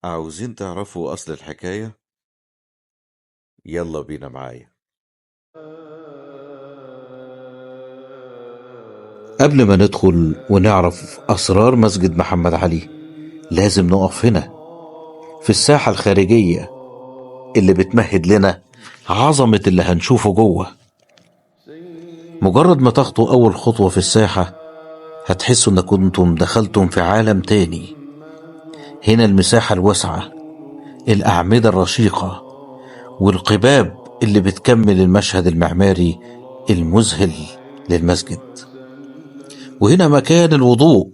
عاوزين تعرفوا أصل الحكاية؟ يلا بينا معايا. قبل ما ندخل ونعرف أسرار مسجد محمد علي لازم نقف هنا في الساحة الخارجية اللي بتمهد لنا عظمة اللي هنشوفه جوه. مجرد ما تخطوا أول خطوة في الساحة هتحسوا إن كنتم دخلتم في عالم تاني. هنا المساحة الواسعة، الأعمدة الرشيقة، والقباب اللي بتكمل المشهد المعماري المذهل للمسجد. وهنا مكان الوضوء،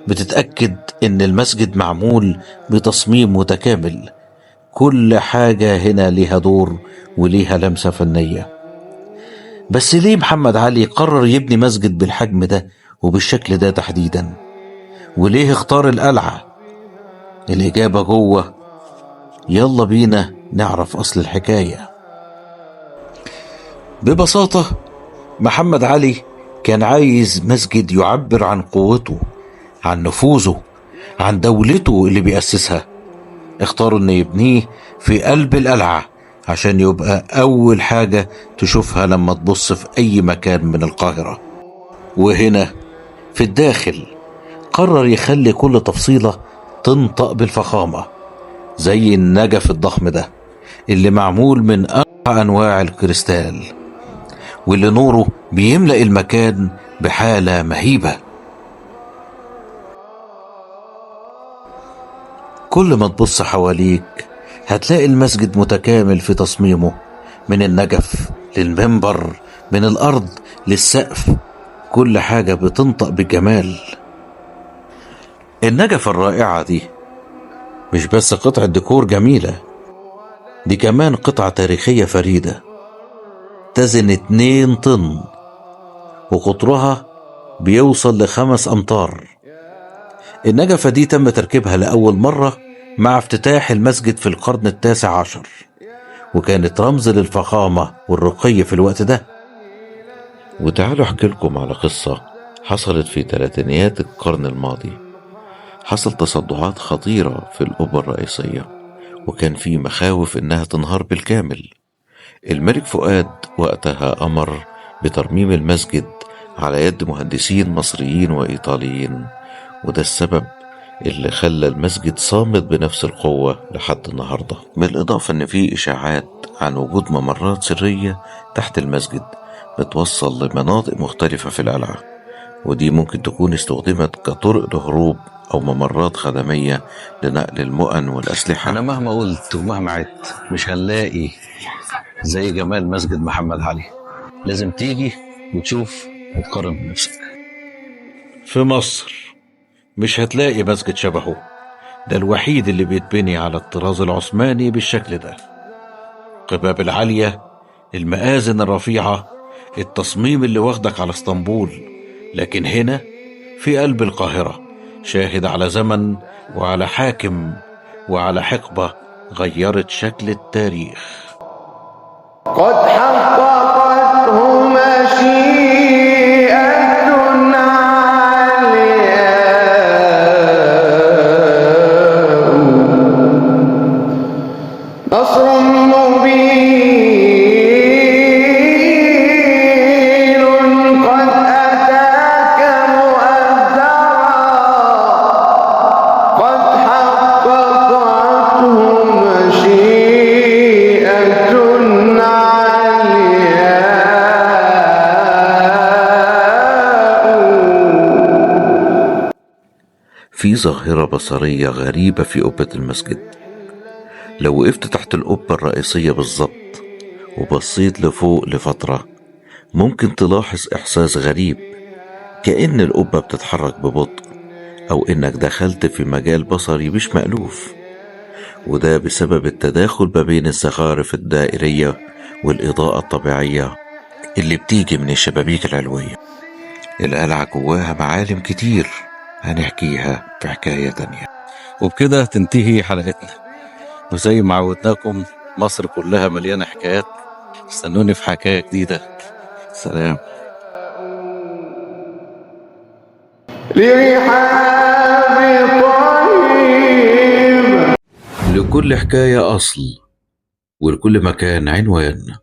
بتتأكد إن المسجد معمول بتصميم متكامل. كل حاجة هنا ليها دور وليها لمسة فنية. بس ليه محمد علي قرر يبني مسجد بالحجم ده وبالشكل ده تحديدا؟ وليه اختار القلعة؟ الإجابة جوه. يلا بينا نعرف أصل الحكاية. ببساطة محمد علي كان عايز مسجد يعبر عن قوته، عن نفوذه، عن دولته اللي بيأسسها. اختاروا ان يبنيه في قلب القلعة عشان يبقى اول حاجة تشوفها لما تبص في اي مكان من القاهرة. وهنا في الداخل قرر يخلي كل تفصيلة تنطق بالفخامة، زي النجف الضخم ده اللي معمول من أربع أنواع الكريستال، واللي نوره بيملأ المكان بحالة مهيبة. كل ما تبص حواليك هتلاقي المسجد متكامل في تصميمه، من النجف للمنبر، من الأرض للسقف، كل حاجة بتنطق بجمال. النجف الرائعة دي مش بس قطعة ديكور جميلة، دي كمان قطعة تاريخية فريدة تزن 2 طن، وقطرها بيوصل ل5 أمتار. النجفة دي تم تركيبها لأول مرة مع افتتاح المسجد في القرن ال19، وكانت رمز للفخامة والرقي في الوقت ده. وتعالوا احكي لكم على قصة حصلت في ثلاثينيات القرن الماضي. حصل تصدعات خطيرة في القبة الرئيسية، وكان في مخاوف انها تنهار بالكامل. الملك فؤاد وقتها امر بترميم المسجد على يد مهندسين مصريين وايطاليين، وده السبب اللي خلى المسجد صامد بنفس القوة لحد النهاردة. بالإضافة إن في إشاعات عن وجود ممرات سرية تحت المسجد بتوصل لمناطق مختلفة في القلعة، ودي ممكن تكون استخدمت كطرق لهروب أو ممرات خدمية لنقل المؤن والأسلحة. أنا مهما قلت ومهما عدت مش هنلاقي زي جمال مسجد محمد علي. لازم تيجي وتشوف وتقارن بنفسك. في مصر مش هتلاقي مسجد شبهه، ده الوحيد اللي بيتبني على الطراز العثماني بالشكل ده. قباب العالية، المآذن الرفيعة، التصميم اللي واخدك على اسطنبول. لكن هنا في قلب القاهرة، شاهد على زمن وعلى حاكم وعلى حقبة غيرت شكل التاريخ. قد حققته مشيئة علياء، نصر مبين قد أتاك مؤثرا، قد حققته مشيئة في ظاهرة بصرية غريبة في قبة المسجد. لو وقفت تحت القبة الرئيسية بالظبط وبصيت لفوق لفترة، ممكن تلاحظ إحساس غريب، كأن القبة بتتحرك ببطء، أو إنك دخلت في مجال بصري مش مألوف. وده بسبب التداخل ما بين الزخارف الدائرية والإضاءة الطبيعية اللي بتيجي من الشبابيك العلوية. القلعة جواها معالم كتير هنحكيها في حكاية تانية. وبكده تنتهي حلقتنا، وزي ما عودناكم مصر كلها مليانة حكايات. استنوني في حكاية جديدة. سلام. لرحاب طيب. لكل حكاية أصل ولكل مكان عنوان.